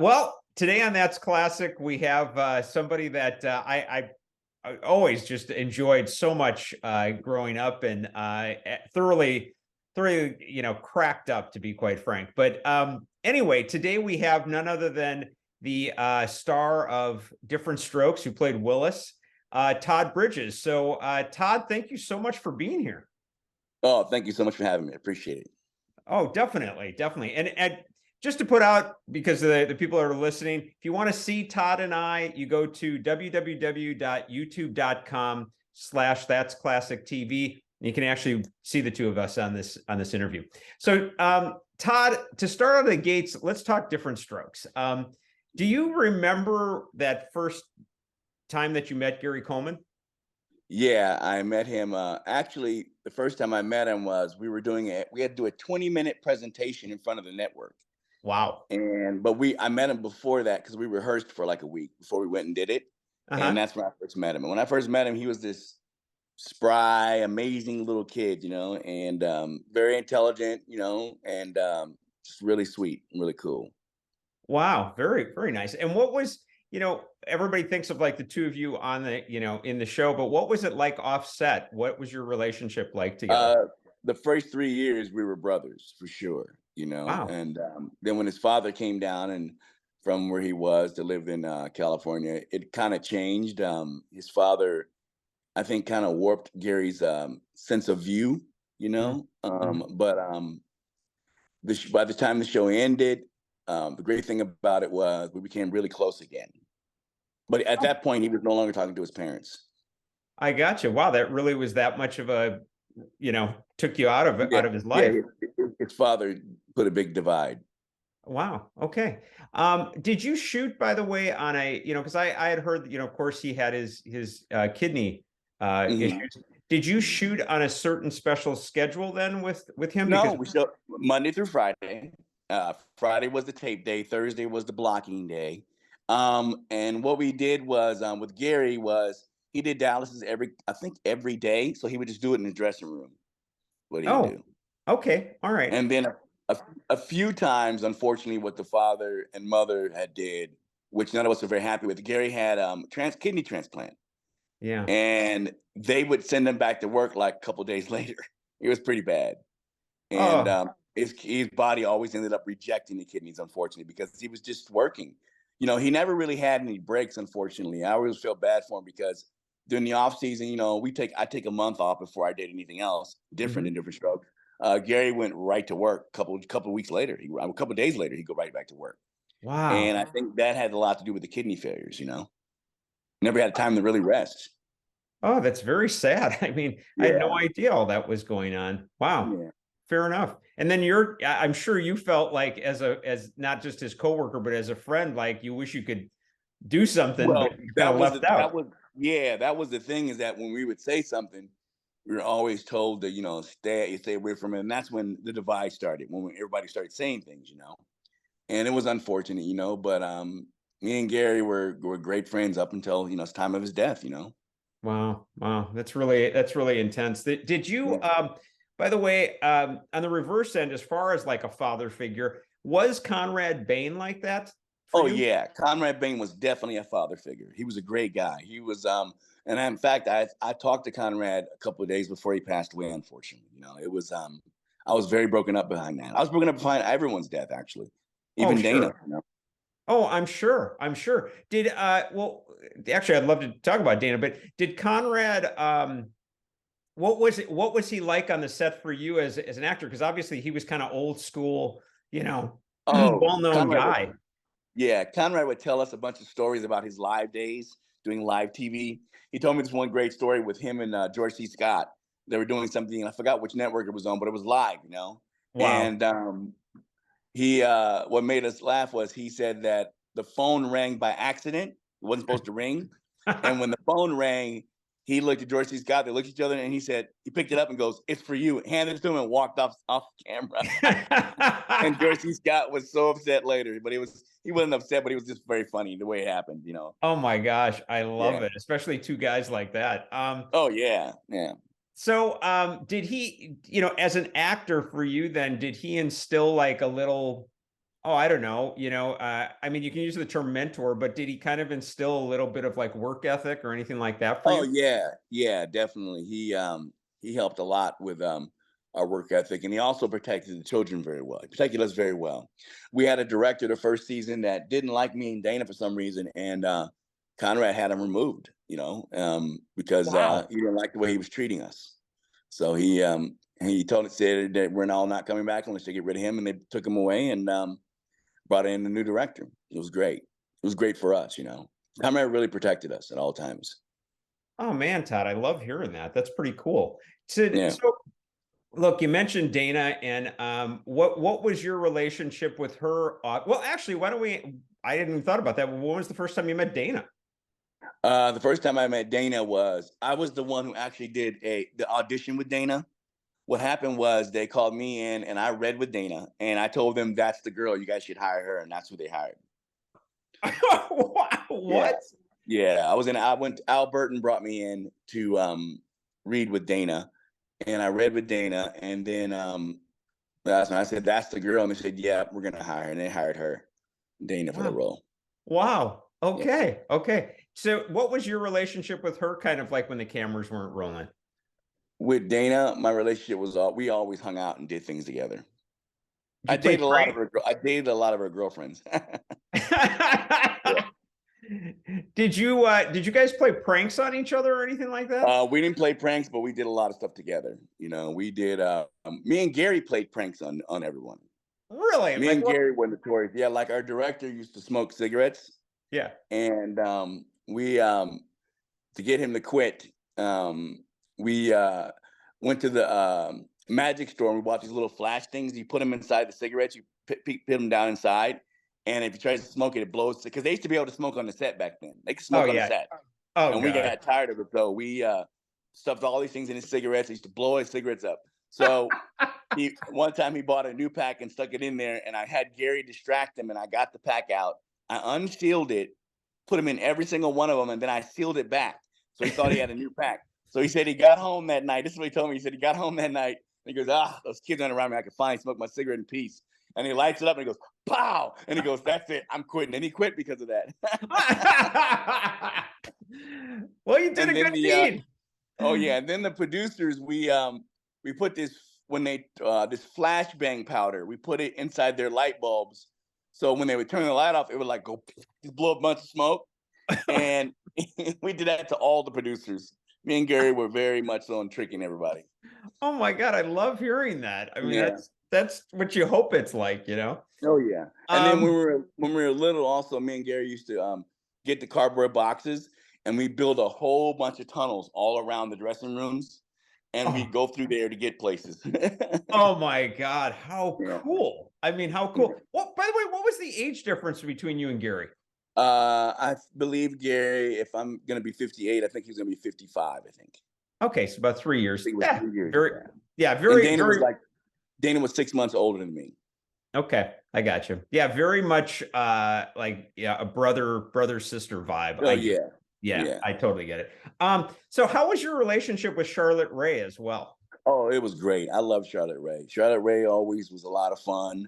Well, today on That's Classic, we have somebody that I always just enjoyed so much growing up and thoroughly, cracked up, to be quite frank. But anyway, today we have none other than the star of Diff'rent Strokes, who played Willis, Todd Bridges. So, Todd, thank you so much for being here. Oh, thank you so much for having me. I appreciate it. Oh, definitely, definitely. And just to put out, because the people that are listening, if you want to see Todd and I, you go to www.youtube.com/that'sclassictv. You can actually see the two of us on this interview. So, Todd, to start out of the gates, let's talk Diff'rent Strokes. Do you remember that first time that you met Gary Coleman? Yeah, I met him. Actually, the first time I met him was we had to do a 20-minute presentation in front of the network. Wow. I met him before that because we rehearsed for like a week before we went and did it. And that's when I first met him. And when I first met him, he was this spry, amazing little kid, and very intelligent, and just really sweet and really cool. Wow, very, very nice. And what was, everybody thinks of like the two of you on the, in the show, but what was it like offset? What was your relationship like together? The first 3 years we were brothers for sure, Wow. and then when his father came down and from where he was to live in California, it kind of changed. His father, I think, kind of warped Gary's sense of view, but by the time the show ended, the great thing about it was we became really close again. But at that point, he was no longer talking to his parents. I got you. Wow, that really was that much of a, took you out of his life. Yeah, his father put a big divide. Wow. Okay. Did you shoot, by the way, on a, because I had heard that, of course, he had his kidney issues. Did you shoot on a certain special schedule then with him? No, we showed Monday through Friday. Friday was the tape day. Thursday was the blocking day. And what we did was with Gary was he did dialysis every day. So he would just do it in his dressing room. What he would do. Okay. All right. And then a few times, unfortunately, what the father and mother had did, which none of us were very happy with. Gary had kidney transplant. Yeah. And they would send him back to work like a couple days later. It was pretty bad. And his body always ended up rejecting the kidneys, unfortunately, because he was just working. He never really had any breaks, unfortunately. I always felt bad for him because during the off season, I take a month off before I did anything else different in Diff'rent Strokes. Gary went right to work a couple weeks later. A couple days later, he'd go right back to work. Wow. And I think that had a lot to do with the kidney failures, Never had time to really rest. Oh, that's very sad. I mean, I had no idea all that was going on. Wow. Yeah. Fair enough. And then I'm sure you felt like as not just his coworker, but as a friend, like you wish you could do something, but you kind of left out. That was the thing, is that when we would say something, we were always told to, stay away from it. And that's when the divide started, when everybody started saying things, and it was unfortunate, but me and Gary were great friends up until, the time of his death, Wow. Wow. That's really intense. Did you, by the way, on the reverse end, as far as like a father figure, was Conrad Bain like that? Oh, yeah. Conrad Bain was definitely a father figure. He was a great guy. He was, and in fact, I talked to Conrad a couple of days before he passed away, unfortunately. It was, I was very broken up behind that. I was broken up behind everyone's death, actually. Even Dana. Oh, I'm sure. Did, well, actually, I'd love to talk about Dana, but did Conrad, what was he like on the set for you as an actor? Because obviously he was kind of old school, well-known guy. Conrad would tell us a bunch of stories about his live days doing live TV. He told me this one great story with him and George C. Scott. They were doing something, and I forgot which network it was on, but it was live, Wow. And he what made us laugh was he said that the phone rang by accident. It wasn't supposed to ring. And when the phone rang, he looked at George C. Scott. They looked at each other, and he picked it up and goes, "It's for you." Handed it to him and walked off camera. And George C. Scott was so upset later, but he wasn't upset, but it was just very funny the way it happened, Oh my gosh, I love it, especially two guys like that. Oh yeah. So, did he, as an actor for you, then did he instill like a little, Oh, I don't know. I mean, you can use the term mentor, but did he kind of instill a little bit of like work ethic or anything like that for Oh you? yeah, yeah, definitely. He helped a lot with our work ethic, and he also protected the children very well. He protected us very well. We had a director the first season that didn't like me and Dana for some reason, and Conrad had him removed. Because Wow. he didn't like the way he was treating us. So he said that we're all not coming back unless they get rid of him, and they took him away and brought in a new director. It was great. It was great for us. Conrad really protected us at all times. Oh man, Todd, I love hearing that. That's pretty cool. So, Yeah. so look, you mentioned Dana, and what was your relationship with her? Well, actually, why don't we? I hadn't even thought about that. When was the first time you met Dana? The first time I met Dana I was the one who actually did the audition with Dana. What happened was they called me in and I read with Dana and I told them that's the girl, you guys should hire her, and that's who they hired. Yeah. What? Yeah. Al Burton brought me in to read with Dana, and I read with Dana, and then that's when I said that's the girl, and they said, yeah, we're gonna hire her, and they hired her, Dana, for the Wow. role. Wow. Yeah. Okay. Okay. So, what was your relationship with her kind of like when the cameras weren't rolling? With Dana, my relationship was we always hung out and did things together. Did you play prank? I dated a lot of her girlfriends. Yeah. Did you guys play pranks on each other or anything like that? We didn't play pranks, but we did a lot of stuff together. We did. Me and Gary played pranks on everyone. Really? Me Like and what? Gary were notorious. Yeah, like our director used to smoke cigarettes, Yeah. and we to get him to quit, we went to the magic store and we bought these little flash things. You put them inside the cigarettes. You put them down inside, and if you try to smoke it, it blows. Because they used to be able to smoke on the set back then. They could Oh smoke on the yeah. set, Oh and we God. got tired of it. So we stuffed all these things in his cigarettes. He used to blow his cigarettes up. So one time he bought a new pack and stuck it in there, and I had Gary distract him, and I got the pack out. I unsealed it, put him in every single one of them, and then I sealed it back. So he thought he had a new pack. So he said he got home that night. This is what he told me. He said he got home that night, and he goes, those kids running around me. I could finally smoke my cigarette in peace. And he lights it up and he goes, pow! And he goes, that's it. I'm quitting. And he quit because of that. Well, you did And a then good deed. oh yeah, and then the producers, we put this when they this flashbang powder. We put it inside their light bulbs, so when they would turn the light off, it would like go just blow a bunch of smoke. And we did that to all the producers. Me and Gary were very much so on tricking everybody. Oh my God, I love hearing that. I mean, Yeah. that's what you hope it's like, you know. Oh yeah. And then Um, when we were little, also me and Gary used to get the cardboard boxes and we build a whole bunch of tunnels all around the dressing rooms, and we oh, go through there to get places. oh my God, how Yeah. cool. I mean, how cool. What, by the way, what was the age difference between you and Gary? I believe Gary, if I'm gonna be 58, I think he's gonna be 55, I think. Okay, so about 3 I years. think it was Yeah, 3 years. very, Yeah. yeah, And very, very. Dana was 6 months older than me. Okay, I got you. Yeah, very much like yeah, a brother sister vibe. Oh I get it. yeah. Yeah, Yeah. I totally get it. So how was your relationship with Charlotte Rae as well? Oh, it was great. I love Charlotte Rae. Charlotte Rae always was a lot of fun.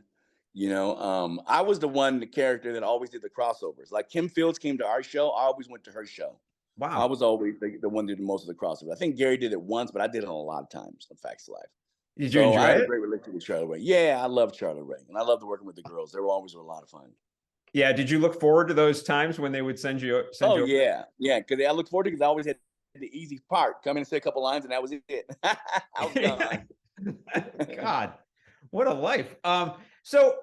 I was the character that always did the crossovers. Like Kim Fields came to our show, I always went to her show. I Wow. was always the one that did most of the crossovers. I think Gary did it once, but I did it a lot of times on Facts of Life. Did you So I enjoy had a it? great relationship with Charlotte Rae. Yeah, I loved Charlotte Rae, and I loved working with the girls. They were always a lot of fun. Yeah, did you look forward to those times when they would send Oh you over? yeah, yeah. Because I look forward to because I always had the easy part. Come in and say a couple lines, and that was it. I was gone. God, what a life. So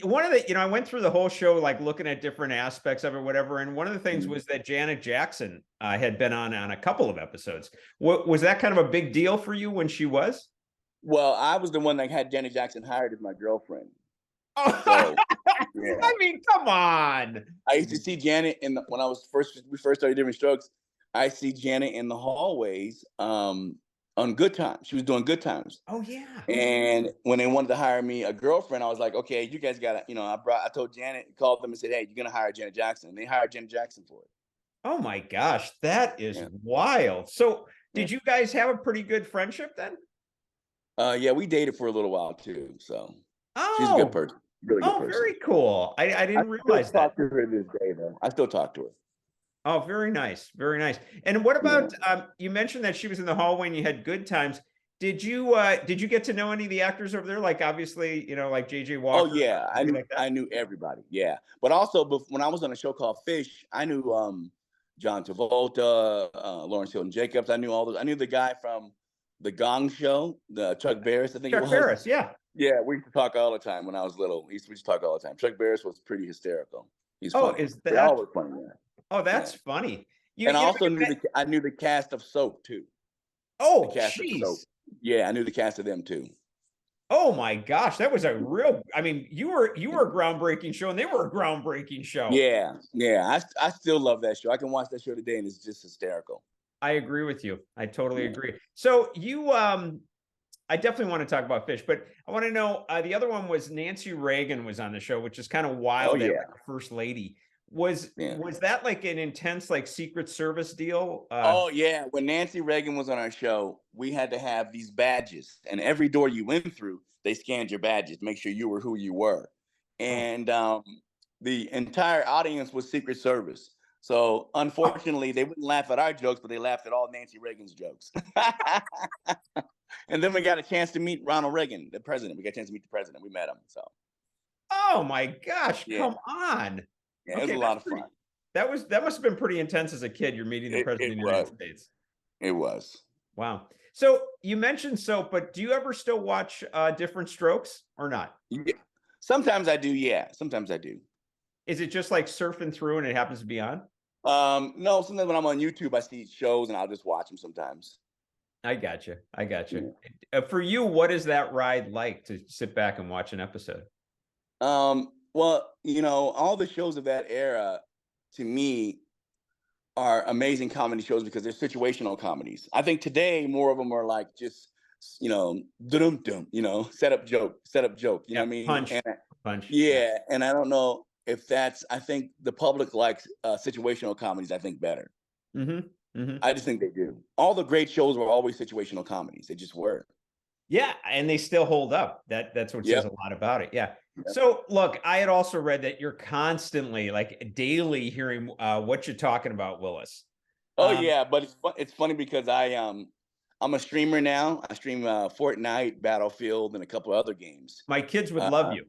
one of the, I went through the whole show, like looking at different aspects of it, whatever. And one of the things Mhm. was that Janet Jackson had been on a couple of episodes. What was that kind of a big deal for you when she was? Well, I was the one that had Janet Jackson hired as my girlfriend. Oh, So yeah, I mean, come on. I used to see Janet when we first started Diff'rent Strokes. I see Janet in the hallways on Good Times. She was doing Good Times. Oh yeah. And when they wanted to hire me a girlfriend, I was like, okay, you guys got to, I told Janet, called them and said, hey, you're going to hire Janet Jackson. And they hired Janet Jackson for it. Oh my gosh, that is Yeah. wild. So Yeah. did you guys have a pretty good friendship then? Yeah, we dated for a little while too. So she's a good Oh, person. Really good Oh, person. very cool. I didn't realize Still that. talk to her to this day, though. I still talk to her. Oh, very nice. Very nice. And what Yeah. about you mentioned that she was in the hallway and you had good times. Did you get to know any of the actors over there? Like obviously, like JJ Oh Walker, yeah, somebody like that? I knew everybody. Yeah, but also when I was on a show called Fish, I knew John Travolta, Lawrence Hilton Jacobs. I knew all those. I knew the guy from the Gong Show, the Chuck Barris, I think it Chuck was. Barris, yeah. Yeah, we used to talk all the time when I was little. We used to talk all the time. Chuck Barris was pretty hysterical. He's Oh, funny. is They all that were funny. Yeah. oh, that's Yeah. funny. And I also I knew the cast of Soap too. The oh, cast of Soap. jeez. Yeah, I knew the cast of them too. Oh my gosh, that was a real, I mean, you were a groundbreaking show and they were a groundbreaking show. Yeah, yeah. I still love that show. I can watch that show today and it's just hysterical. I agree with you. I totally agree. So you I definitely want to talk about Fish, but I want to know the other one was Nancy Reagan was on the show, which is kind of wild. Oh, yeah. Like First Lady. Was that like an intense like Secret Service deal? Oh yeah, when Nancy Reagan was on our show, we had to have these badges, and every door you went through, they scanned your badges, make sure you were who you were, and the entire audience was Secret Service. So unfortunately, they wouldn't laugh at our jokes, but they laughed at all Nancy Reagan's jokes. And then we got a chance to meet Ronald Reagan, the president. We got a chance to meet the president. We met him. So. Oh my gosh! Yeah. Come on. Yeah, it was a lot of fun. That must have been pretty intense as a kid. You're meeting the president of the United States. It was. Wow. So you mentioned Soap, but do you ever still watch Diff'rent Strokes or not? Yeah. Sometimes I do. Yeah, sometimes I do. Is it just like surfing through and it happens to be on? No. Sometimes when I'm on YouTube, I see shows and I'll just watch them sometimes. I got you. For you, what is that ride like to sit back and watch an episode? Well, all the shows of that era, to me, are amazing comedy shows because they're situational comedies. I think today more of them are like just, dum-dum, set up joke. You know what I mean? Punch. Yeah, and I don't know if I think the public likes situational comedies, I think, better. I just think they do. All the great shows were always situational comedies. They just were. Yeah, and they still hold up. That's what says a lot about it. Yeah. So look, I had also read that you're constantly, like daily, hearing what you're talking about, Willis. Oh yeah, but it's funny because I'm a streamer now. I stream Fortnite, Battlefield, and a couple of other games. My kids would love you.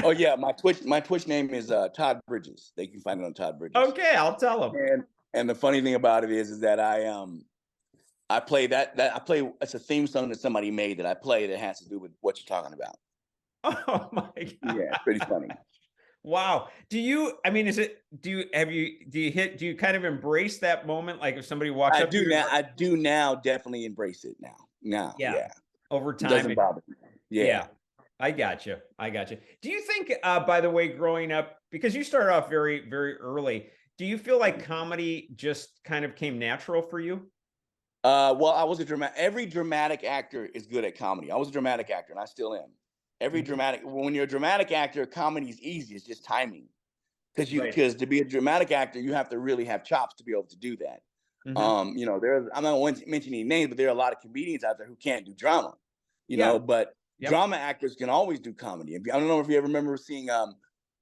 Oh yeah, my Twitch name is Todd Bridges. They can find it on Todd Bridges. Okay, I'll tell them. And the funny thing about it is that I play it's a theme song that somebody made that I play that has to do with what you're talking about. Oh my God. Yeah, it's pretty funny. Wow. Do you kind of embrace that moment? Like if somebody walks up to you? I do now definitely embrace it now. Yeah. Over time. It doesn't bother me. Yeah. I got you. Do you think, by the way, growing up, because you started off very, very early, do you feel like comedy just kind of came natural for you? Well, I was every dramatic actor is good at comedy. I was a dramatic actor and I still am. When you're a dramatic actor, comedy is easy. It's just timing. Because to be a dramatic actor, you have to really have chops to be able to do that. I'm not going to mention any names, but there are a lot of comedians out there who can't do drama, but drama actors can always do comedy. I don't know if you ever remember seeing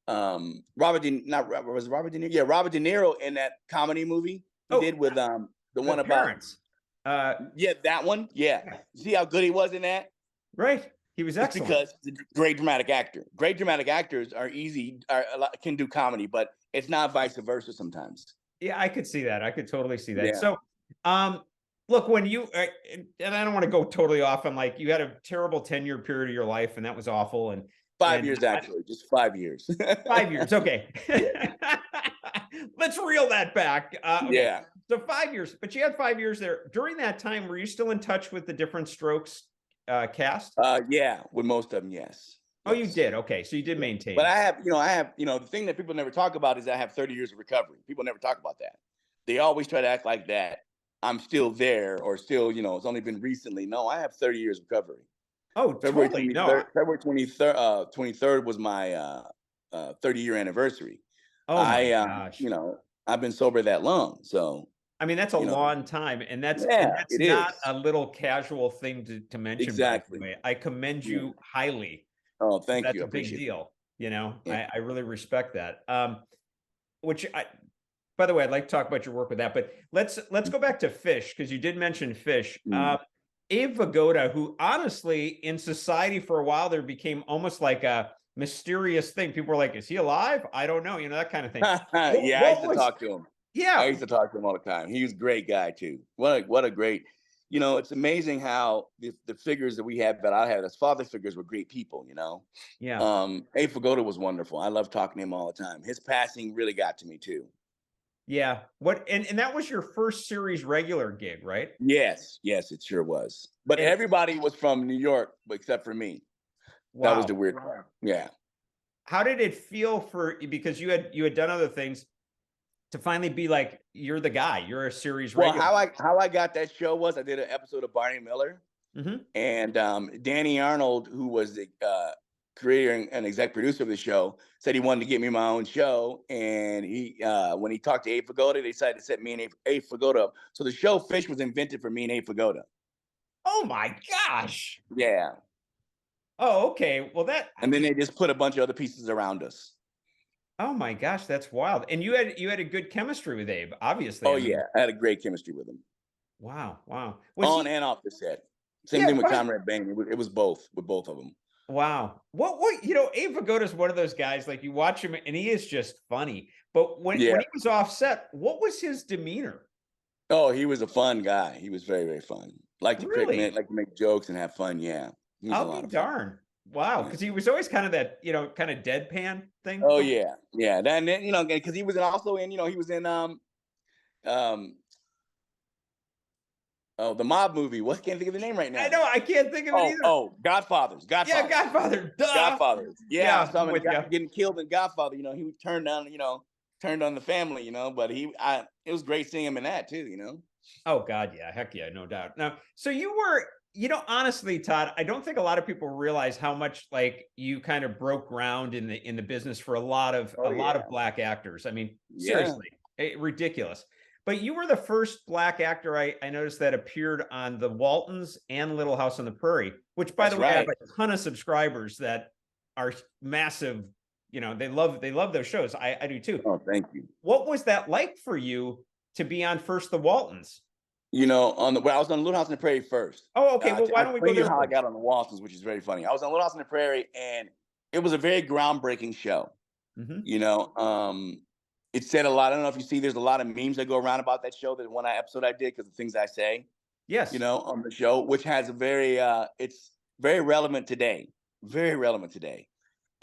Robert De Niro? Yeah, Robert De Niro in that comedy movie he did with the one about Parents. That one. Yeah. See how good he was in that? Right. He was excellent. Because he's a great dramatic actor. Great dramatic actors can do comedy, but it's not vice versa sometimes. Yeah, I could see that. I could totally see that. Yeah. So, look, when you and I don't want to go totally off on like you had a terrible 10-year period of your life, and that was awful. And 5 years actually, just 5 years. 5 years, okay. Let's reel that back. Okay. Yeah. So 5 years, but you had 5 years there. During that time, were you still in touch with the Diff'rent Strokes cast? Yeah, with most of them, yes. Oh, you did. Okay, so you did maintain. But I have the thing that people never talk about is I have 30 years of recovery. People never talk about that. They always try to act like that I'm still there or still, it's only been recently. No, I have 30 years of recovery. Oh, February totally. 23rd, February 23rd was my 30-year anniversary. Oh my gosh. I've been sober that long, so. I mean, that's a long time, and that's not a little casual thing to mention. Exactly. By the way. I commend you highly. Oh, thank you. That's a big deal. You know, Yeah. I really respect that. By the way, I'd like to talk about your work with that, but let's go back to Fish, because you did mention Fish. Mm. Abe Vigoda, who honestly in society for a while there became almost like a mysterious thing. People were like, "Is he alive? I don't know," that kind of thing. Yeah, I used to talk to him. I Yeah, used to talk to him all the time. He was a great guy too. What a great, it's amazing how the figures that we had, that I had as father figures, were great people. yeah, Abe Vigoda was wonderful. I love talking to him all the time. His passing really got to me too. yeah. And that was your first series regular gig, right? Yes, yes, it sure was. But And everybody was from New York, except for me. That was wow, the weird part. Yeah. how did it feel because you had done other things to finally be like, you're the guy, you're a series Well, regular? how I got that show was I did an episode of Barney Miller, Hmm. and Danny Arnold, who was the creator and exec producer of the show, said he wanted to get me my own show. And he, when he talked to Abe Vigoda, they decided to set me and Abe Vigoda up. So the show Fish was invented for me and Abe Vigoda. Oh my gosh. Yeah. Oh, okay. Well, And then they just put a bunch of other pieces around us. oh my gosh, that's wild. And you had a good chemistry with Abe, obviously. Oh I mean, yeah, I had a great chemistry with him, wow, wow. Was on he? and off the set. Same Yeah, thing with right. Conrad Bain. It was both with both of them. Wow. What Abe Vigoda is one of those guys, like you watch him and he is just funny. But when Yeah. he was offset, what was his demeanor? Oh, he was a fun guy. He was very, very fun. Like Really? to make jokes and have fun. Yeah, he was a I'll be lot of fun. darned. Wow, Yeah. because he was always kind of that, kind of deadpan thing. Oh yeah, yeah. Then because he was also in he was in um the mob movie. What, can't think of the name right I now. know, I can't think of it either. Godfathers. Yeah, Godfather. Duh. Godfathers. Yeah. Yeah, So I I'm mean, the with guy you. getting killed in Godfather. He turned on the family. But it was great seeing him in that too. Oh God, yeah, heck yeah, no doubt. Now, so you were, honestly, Todd, I don't think a lot of people realize how much like you kind of broke ground in the business for a lot of Oh yeah. black actors. I mean, Yeah. seriously, ridiculous. But you were the first black actor I noticed that appeared on the Waltons and Little House on the Prairie, which, by That's the way, I have right. a ton of subscribers that are massive. They love those shows. I do too. Oh, thank you. What was that like for you to be on first the Waltons? I was on Little House on the Prairie first. Oh, okay. Well, why I'll don't we tell go you there how I first? got on the Waltons, which is very funny. I was on Little House on the Prairie, and it was a very groundbreaking show. Mhm. It said a lot. I don't know if you see, there's a lot of memes that go around about that show, that one episode I did, because the things I say, Yes. on the show, which has a very, it's very relevant today, very relevant today.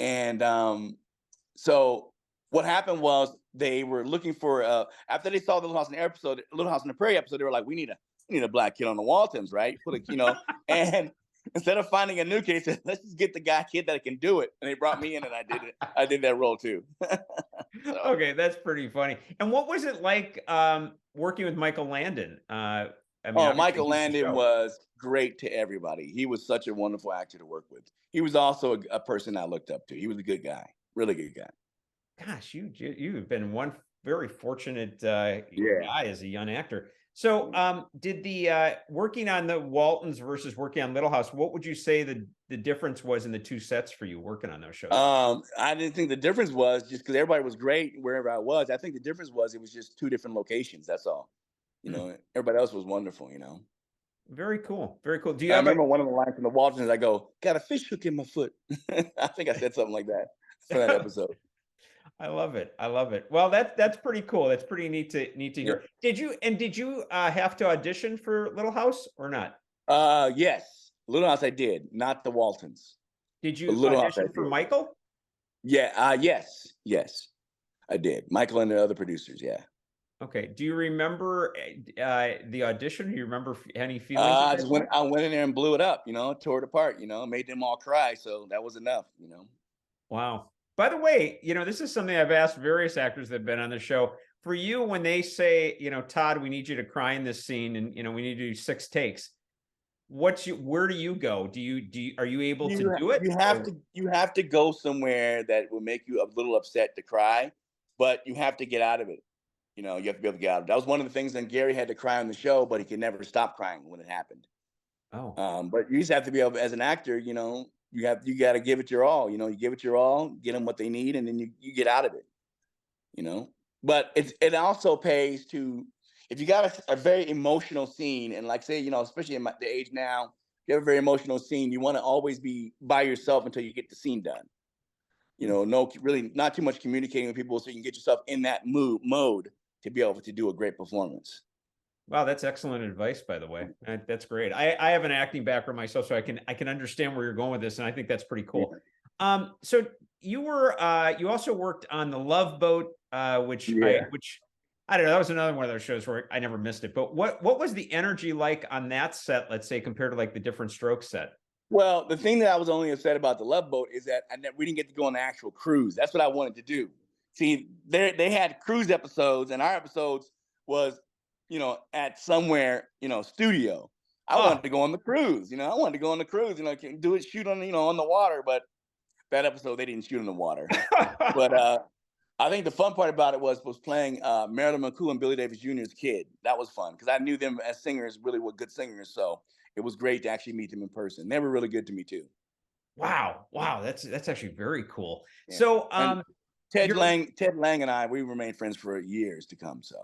And so what happened was, they were looking for, after they saw the Little House on the Prairie episode, they were like, we need a black kid on the Waltons, right? And instead of finding a new kid, they said, let's just get the kid that can do it. And they brought me in, and I did it. I did that role too. So. Okay, that's pretty funny. And what was it like working with Michael Landon? I mean, Oh, obviously Michael he's the Landon show. was great to everybody. He was such a wonderful actor to work with. He was also a person I looked up to. He was a good guy, really good guy. Gosh, you've been one very fortunate Yeah. guy as a young actor. So, did the working on the Waltons versus working on Little House, what would you say the difference was in the two sets for you working on those shows? I didn't think the difference was just because everybody was great wherever I was. I think the difference was it was just two different locations. That's all. Everybody else was wonderful. Very cool. Very cool. Do you I have a? remember one of the lines from the Waltons. I go, got a fish hook in my foot. I think I said something like that for that episode. I love it. I love it. Well, that's pretty cool. That's pretty neat to Yeah. hear. Did you have to audition for Little House or not? Yes, Little House I did, not the Waltons. Did But you Little House I audition for did. Michael? Yeah. Yes, I did. Michael and the other producers. Yeah. Okay. Do you remember the audition? Do you remember any feelings at I that just point? I went in there and blew it up. Tore it apart. Made them all cry. So that was enough. Wow. By the way, this is something I've asked various actors that have been on the show. For you, when they say, Todd, we need you to cry in this scene, and we need to do 6 takes. Where do you go? Are you able to do it? You have to go somewhere that will make you a little upset to cry, but you have to get out of it. You have to be able to get out of it. That was one of the things that Gary had to cry on the show, but he could never stop crying when it happened. Oh, But you just have to be able, as an actor, you got to give it your all. You give it your all, get them what they need, and then you get out of it. But it also pays to, if you got a very emotional scene, and like say, especially in the age now, if you have a very emotional scene, you want to always be by yourself until you get the scene done. No, really not too much communicating with people, so you can get yourself in that mode to be able to do a great performance. Wow, that's excellent advice, by the way. That's great. I have an acting background myself, so I can understand where you're going with this, and I think that's pretty cool. Yeah. So you also worked on the Love Boat, which I don't know, that was another one of those shows where I never missed it. But what was the energy like on that set, let's say, compared to like the Diff'rent Strokes set? Well, the thing that I was only upset about the Love Boat is that we didn't get to go on the actual cruise. That's what I wanted to do. See, they had cruise episodes, and our episodes was, at somewhere, studio. I wanted to go on the cruise. I wanted to go on the cruise. Shoot on, on the water. But that episode they didn't shoot on the water. But I think the fun part about it was playing Marilyn McCoo and Billy Davis Jr.'s kid. That was fun because I knew them as singers, really were good singers. So it was great to actually meet them in person. They were really good to me too. Wow, that's actually very cool. Yeah. So Ted Lang and I, we remained friends for years to come. So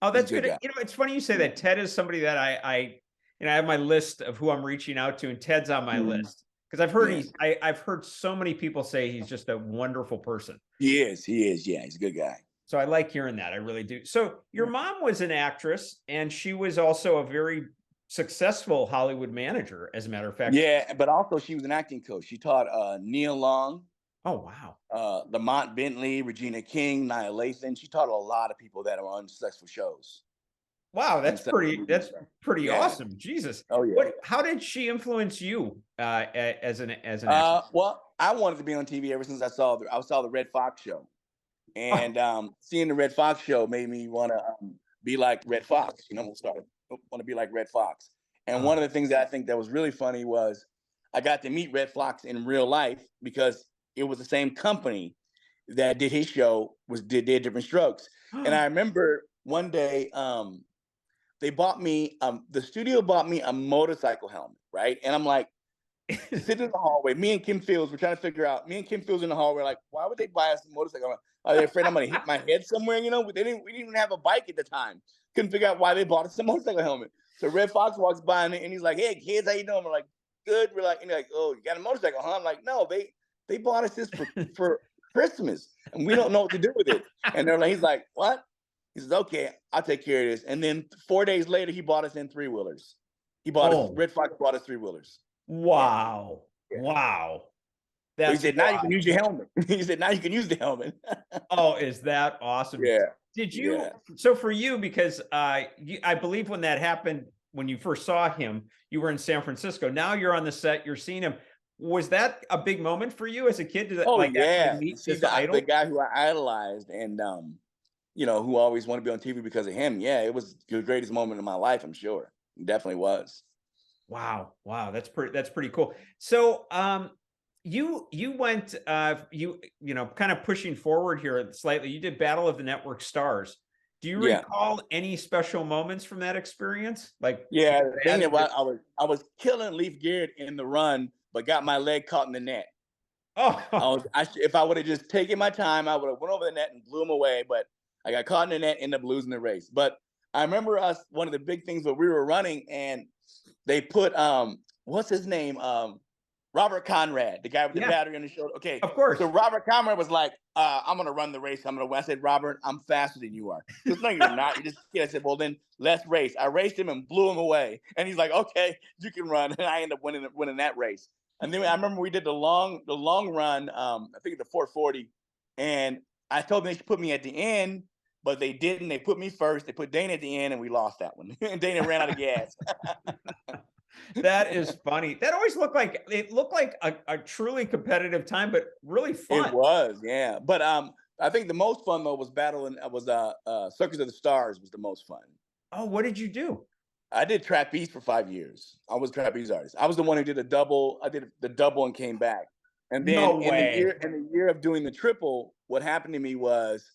that's good. It's funny you say that. Ted is somebody that I have my list of who I'm reaching out to, and Ted's on my list because I've heard I've heard so many people say he's just a wonderful person. He is. Yeah, he's a good guy. So I like hearing that. I really do. So your mom was an actress, and she was also a very successful Hollywood manager, as a matter of fact. Yeah, but also she was an acting coach. She taught Neil Long. Oh, wow. Lamont Bentley, Regina King, Nia Lathan. She taught a lot of people that are on successful shows. Wow, that's pretty awesome. Jesus. Oh yeah. How did she influence you as an actress? Well, I wanted to be on TV ever since I saw the Redd Foxx show, and seeing the Redd Foxx show made me want to be like Redd Foxx. Want to be like Redd Foxx. And one of the things that I think that was really funny was I got to meet Redd Foxx in real life because it was the same company that did his show did Diff'rent Strokes. And I remember one day they bought me the studio bought me a motorcycle helmet, right? And I'm like sitting in the hallway. Me and Kim Fields were trying to figure out. Me and Kim Fields in the hallway, like, why would they buy us a motorcycle? Are they afraid I'm going to hit my head somewhere? We didn't even have a bike at the time. Couldn't figure out why they bought us a motorcycle helmet. So Redd Foxx walks by and he's like, "Hey kids, how you doing?" We're like, "Good." We're like, "Oh, you got a motorcycle, huh?" I'm like, "No, they bought us this for Christmas, and we don't know what to do with it." And he's like, "What?" He says, "Okay, I'll take care of this." And then 4 days later, he bought us in 3-wheelers. Redd Foxx bought us 3-wheelers. Wow. Yeah. Wow. So he said, "Now you can use your helmet." He said, "Now you can use the helmet." Oh, is that awesome? Yeah. Did you? Yeah. So for you, because I believe when that happened, when you first saw him, you were in San Francisco. Now you're on the set, you're seeing him. Was that a big moment for you as a kid? Actually meet this idol? The guy who I idolized and who always wanted to be on TV because of him. Yeah, it was the greatest moment of my life, I'm sure. It definitely was. Wow. That's pretty cool. So you went kind of pushing forward here slightly. You did Battle of the Network Stars. Do you recall any special moments from that experience? I was killing Leif Garrett in the run, but got my leg caught in the net. Oh, if I would have just taken my time, I would have went over the net and blew him away. But I got caught in the net, ended up losing the race. But I remember one of the big things where we were running and they put what's his name? Robert Conrad, the guy with the battery on his shoulder. Okay, of course. So Robert Conrad was like, "I'm gonna run the race. I'm gonna win." I said, "Robert, I'm faster than you are." He goes, "No, you're not. You're just a kid." I said, "Well, then let's race." I raced him and blew him away. And he's like, "Okay, you can run." And I ended up winning that race. And then I remember we did the long run. I think the 440, and I told them they should put me at the end, but they didn't. They put me first. They put Dana at the end, and we lost that one. And Dana ran out of gas. That is funny. That always looked like a truly competitive time, but really fun. It was, yeah. But I think the most fun though was Circus of the Stars was the most fun. Oh, what did you do? I did trapeze for 5 years. I was a trapeze artist. I was the one who did a double. I did the double and came back. And then in the year of doing the triple, what happened to me was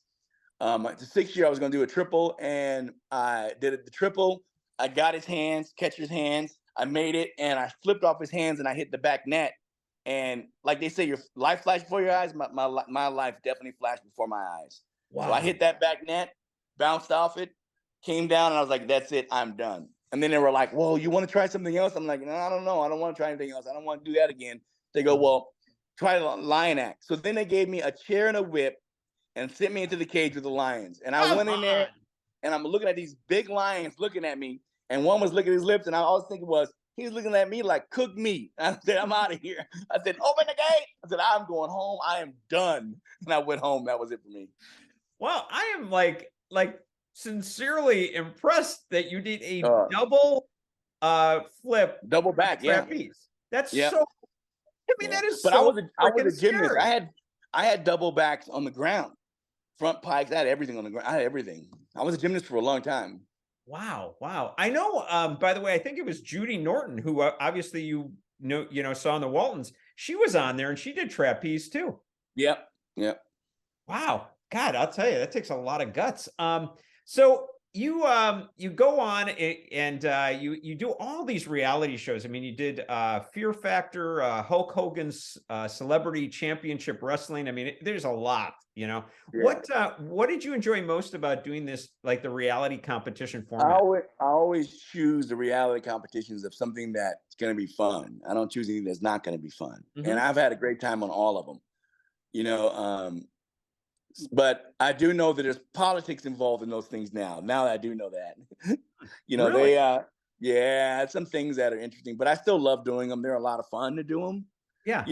the 6th year I was going to do a triple, and I did the triple. I got his hands, catcher's hands. I made it, and I flipped off his hands, and I hit the back net, And like they say, your life flashed before your eyes. My life definitely flashed before my eyes. Wow. So I hit that back net, bounced off it, came down, and I was like, that's it, I'm done. And then they were like, whoa, you want to try something else? I'm like, no, I don't know. I don't want to try anything else. I don't want to do that again. They go, well, try the lion act. So then they gave me a chair and a whip and sent me into the cage with the lions. And I went in there, and I'm looking at these big lions looking at me. And one was licking his lips, and I was thinking he was looking at me like cooked meat. I said, I'm out of here. I said, open the gate. I said, I'm going home. I am done. And I went home. That was it for me. Well, I am like sincerely impressed that you did a double flip, double back, trapeze. That's so. I mean, that is. But so I was a gymnast. Scary. I had double backs on the ground, front pikes. I had everything on the ground. I had everything. I was a gymnast for a long time. Wow, wow. I know. By the way, I think it was Judy Norton, who obviously you saw in the Waltons. She was on there and she did trapeze too. Yep. Wow. God, I'll tell you, that takes a lot of guts. So you go on and you do all these reality shows. I mean, you did Fear Factor, Hulk Hogan's Celebrity Championship Wrestling. I mean, there's a lot, Yeah. What did you enjoy most about doing this, like the reality competition format? I always choose the reality competitions of something that's going to be fun. I don't choose anything that's not going to be fun. Mm-hmm. And I've had a great time on all of them, but I do know that there's politics involved in those things now. Now that I do know that, really? Some things that are interesting, but I still love doing them. They're a lot of fun to do them. Yeah.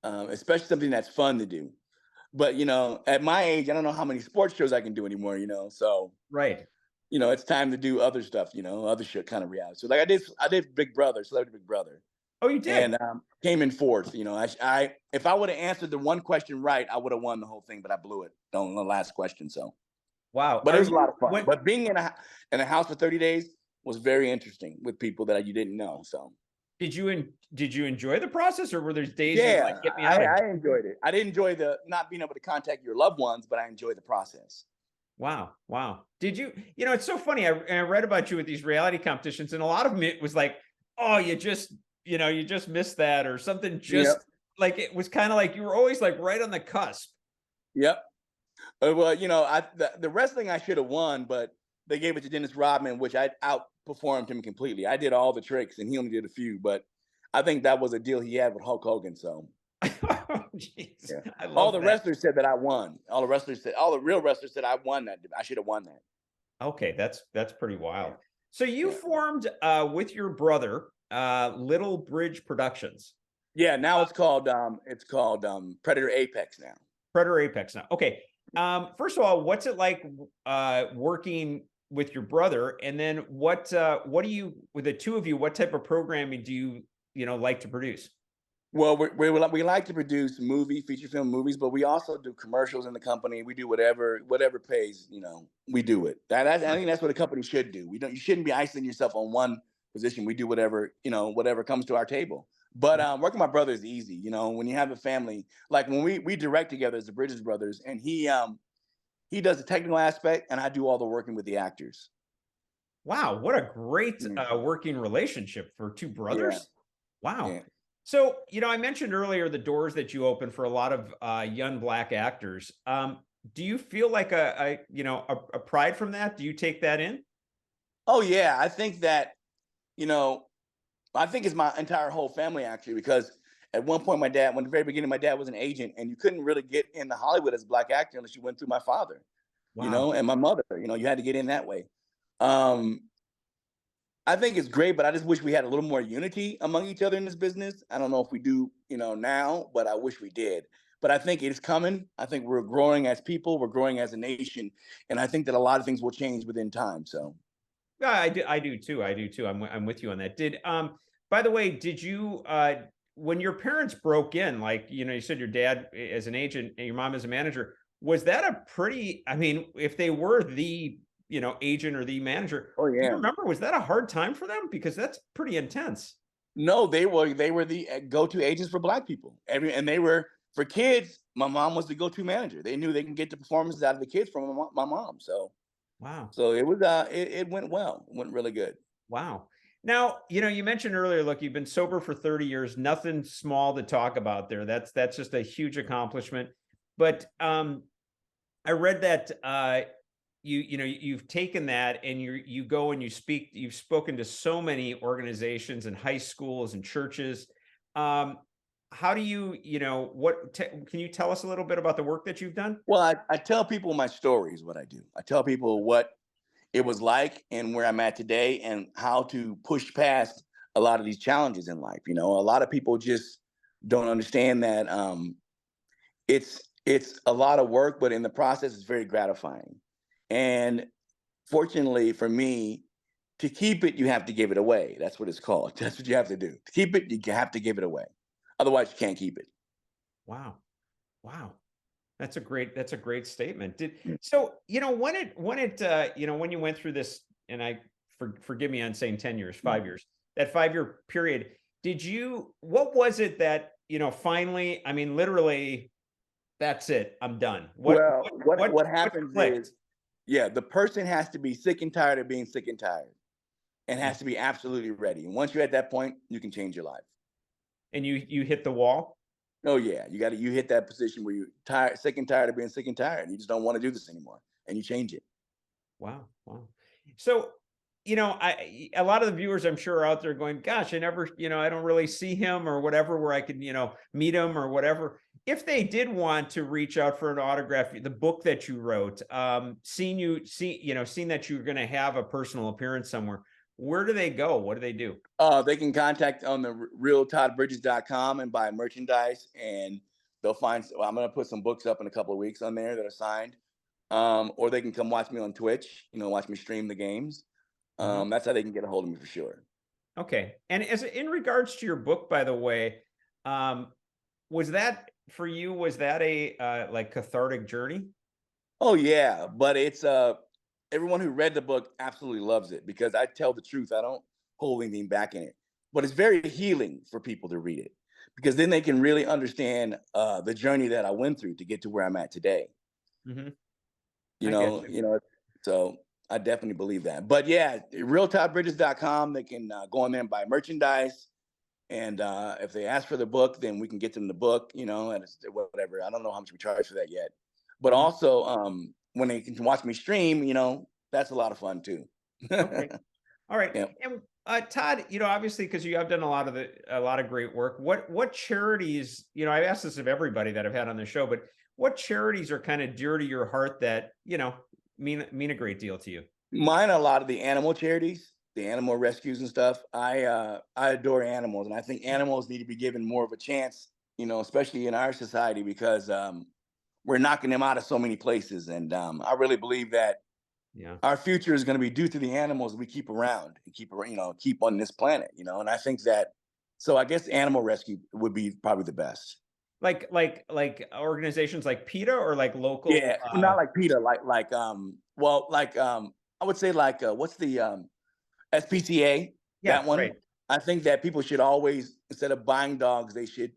Especially something that's fun to do. But, at my age, I don't know how many sports shows I can do anymore, so. Right. It's time to do other stuff, other shit kind of reality. So like I did Big Brother, Celebrity Big Brother. Oh, you did? And came in fourth. If I would have answered the one question right, I would have won the whole thing, but I blew it on the last question. So, wow. But it was a lot of fun. But being in a house for 30 days was very interesting with people that you didn't know. So, did you enjoy the process, or were there days? Yeah, I enjoyed it. I didn't enjoy the not being able to contact your loved ones, but I enjoyed the process. Wow. Did you? It's so funny. I read about you with these reality competitions, and a lot of them it was like, oh, you just missed that or something. Just like it was kind of like you were always like right on the cusp. Yep. Well, the wrestling I should have won, but they gave it to Dennis Rodman, which I outperformed him completely. I did all the tricks, and he only did a few. But I think that was a deal he had with Hulk Hogan. So. All the wrestlers said that I won. All the real wrestlers said I won that. I should have won that. Okay, that's pretty wild. So you formed with your brother Little Bridge Productions. Yeah, now it's called Predator Apex now. Predator Apex now. Okay. First of all, what's it like working with your brother? And then what do you, with the two of you, what type of programming do you like to produce? Well, we like to produce feature film movies, but we also do commercials in the company. We do whatever pays, we do it. I think that's what a company should do. You shouldn't be isolating yourself on one position. We do whatever comes to our table. But working with my brother is easy. When you have a family, like when we direct together as the Bridges brothers, and he does the technical aspect and I do all the working with the actors. Wow. What a great working relationship for two brothers. Yeah. Wow. Yeah. So, I mentioned earlier the doors that you open for a lot of young Black actors. Do you feel like a pride from that? Do you take that in? Oh, yeah. I think that, I think it's my entire whole family, actually, because at one point, at the very beginning, my dad was an agent, and you couldn't really get into Hollywood as a Black actor unless you went through my father, and my mother. You had to get in that way. I think it's great, but I just wish we had a little more unity among each other in this business. I don't know if we do, now, but I wish we did. But I think it's coming. I think we're growing as people. We're growing as a nation. And I think that a lot of things will change within time. So. Yeah, I do too. I'm with you on that. By the way, did you, when your parents broke in, like, you said your dad as an agent and your mom as a manager, was that a pretty, if they were the agent or the manager. Oh, yeah. Do you remember, was that a hard time for them? Because that's pretty intense. No, they were the go-to agents for Black people. And they were, for kids, my mom was the go-to manager. They knew they can get the performances out of the kids from my mom. So, wow. So it was, it went well. It went really good. Wow. Now, you mentioned earlier, look, you've been sober for 30 years, nothing small to talk about there. That's just a huge accomplishment. But I read that you've taken that and you go and you speak, you've spoken to so many organizations and high schools and churches. How do can you tell us a little bit about the work that you've done? Well, I tell people my story is what I do. I tell people what it was like and where I'm at today and how to push past a lot of these challenges in life. A lot of people just don't understand that it's a lot of work, but in the process, it's very gratifying. And fortunately for me, to keep it, you have to give it away. That's what it's called. That's what you have to do. To keep it, you have to give it away. Otherwise, you can't keep it. Wow. Wow. That's a great statement. Mm. So, when you went through this, and forgive me on saying 10 years, 5 years, that 5-year period, what was it that, finally, I mean, literally, that's it, I'm done. What happens clicked? is, yeah, the person has to be sick and tired of being sick and tired and Mm. has to be absolutely ready. And once you're at that point, you can change your life. And you hit the wall? Oh yeah, you hit that position where you're tired, sick and tired of being sick and tired. And you just don't want to do this anymore, and you change it. Wow. Wow. So, a lot of the viewers I'm sure are out there going, gosh, I never, I don't really see him or whatever, where I could, meet him or whatever. If they did want to reach out for an autograph, the book that you wrote, seeing that you're going to have a personal appearance somewhere, where do they go? What do they do? They can contact on the realtoddbridges.com and buy merchandise, and they'll find. I'm going to put some books up in a couple of weeks on there that are signed. Or they can come watch me on Twitch. Watch me stream the games. Mhm. That's how they can get a hold of me for sure. Okay. And in regards to your book, by the way, was that for you? Was that a like cathartic journey? Oh yeah, but it's everyone who read the book absolutely loves it because I tell the truth. I don't hold anything back in it. But it's very healing for people to read it because then they can really understand the journey that I went through to get to where I'm at today. Hmm. You I get know, you. you know. So I definitely believe that. But yeah, realtoddbridges.com. They can go on there and buy merchandise. And if they ask for the book, then we can get them the book, and whatever. I don't know how much we charge for that yet. But Hmm. also, when they can watch me stream, that's a lot of fun too. Okay. All right. Yeah. And Todd, obviously, because you have done a lot of great work. What charities? I've asked this of everybody that I've had on the show, but what charities are kind of dear to your heart that mean a great deal to you? Mine are a lot of the animal charities, the animal rescues and stuff. I adore animals, and I think animals need to be given more of a chance, especially in our society because we're knocking them out of so many places. And I really believe that Yeah. our future is going to be due to the animals we keep around and keep on this planet. And I think that, so I guess animal rescue would be probably the best. Like organizations like PETA or like local. Yeah, not like PETA, I would say like what's the SPCA, Yeah. that one. Right. I think that people should always, instead of buying dogs, they should,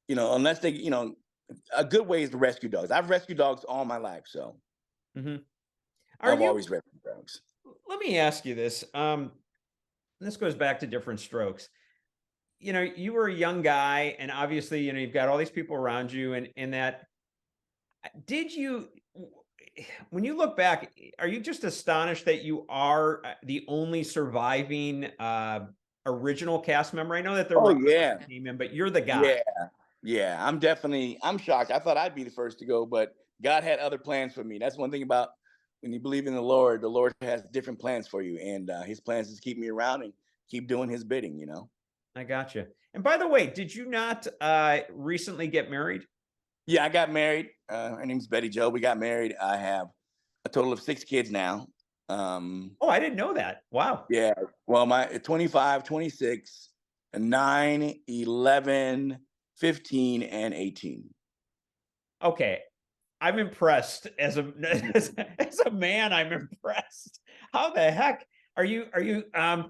unless they, a good way is to rescue dogs. I've rescued dogs all my life, so Hmm. Are I've you? always rescued dogs. Let me ask you this. This goes back to Diff'rent Strokes. You were a young guy, and obviously, you've got all these people around you, and that did you. When you look back, are you just astonished that you are the only surviving original cast member? I know that there Oh were yeah, others that came in, but you're the guy. yeah, yeah. I'm shocked. I thought I'd be the first to go, but God had other plans for me. That's one thing about when you believe in the Lord has different plans for you, and His plans is to keep me around and keep doing His bidding. I got you. And by the way, did you not recently get married? Yeah, I got married. Her name's Betty Joe. We got married. I have a total of 6 kids now. Oh, I didn't know that. Wow. Yeah. Well, my 25, 26, 9, 11, 15, and 18. Okay. I'm impressed as a as a man. I'm impressed. How the heck are you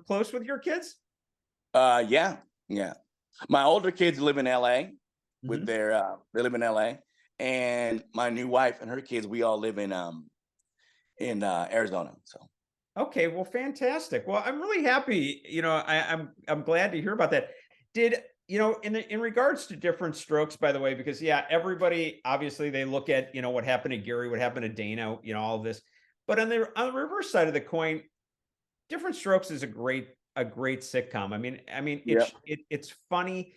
close with your kids? Yeah, yeah. My older kids live in LA with Mhm. they live in LA. And my new wife and her kids, we all live in Arizona. So Okay, well, fantastic. Well, I'm really happy. I'm glad to hear about that. Did in regards to Diff'rent Strokes, by the way, because yeah, everybody obviously they look at what happened to Gary, what happened to Dana, all of this, but on the reverse side of the coin, Diff'rent Strokes is a great sitcom. I mean, Yeah. it's funny.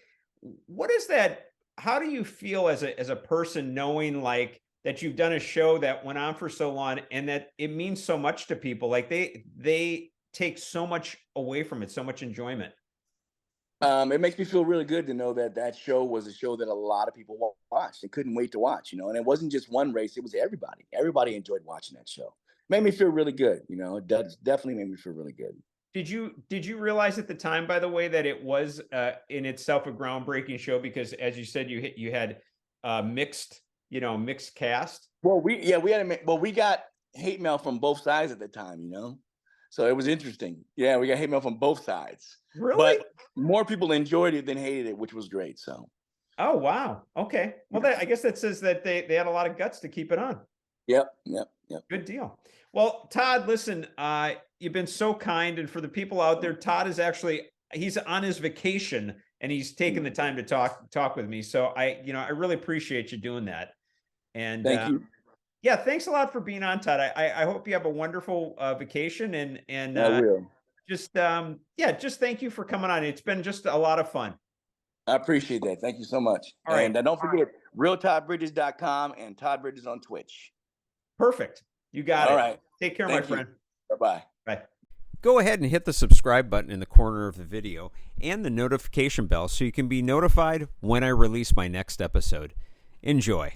What is that? How do you feel as a person knowing like that you've done a show that went on for so long and that it means so much to people? Like they take so much away from it, so much enjoyment. It makes me feel really good to know that that show was a show that a lot of people watched and couldn't wait to watch, and it wasn't just one race, it was everybody. Everybody enjoyed watching that show. Made me feel really good, it does definitely made me feel really good. Did you realize at the time, by the way, that it was in itself a groundbreaking show? Because as you said, you had mixed cast. Well, we got hate mail from both sides at the time. So it was interesting. Yeah, we got hate mail from both sides. Really? But more people enjoyed it than hated it, which was great. So Oh, wow. Okay. Well, I guess that says that they had a lot of guts to keep it on. yep, yep, yep. Good deal. Well, Todd, listen, you've been so kind, and for the people out there, Todd is he's on his vacation and he's taken the time to talk with me. So I really appreciate you doing that. And Thank you. yeah, thanks a lot for being on, Todd. I hope you have a wonderful vacation and I will. just just thank you for coming on. It's been just a lot of fun. I appreciate that. Thank you so much. All right. And don't forget, realtoddbridges.com and Todd Bridges on Twitch. Perfect. You got it. All right. Take care, Thank my friend. Bye-bye. Bye. Go ahead and hit the subscribe button in the corner of the video and the notification bell so you can be notified when I release my next episode. Enjoy.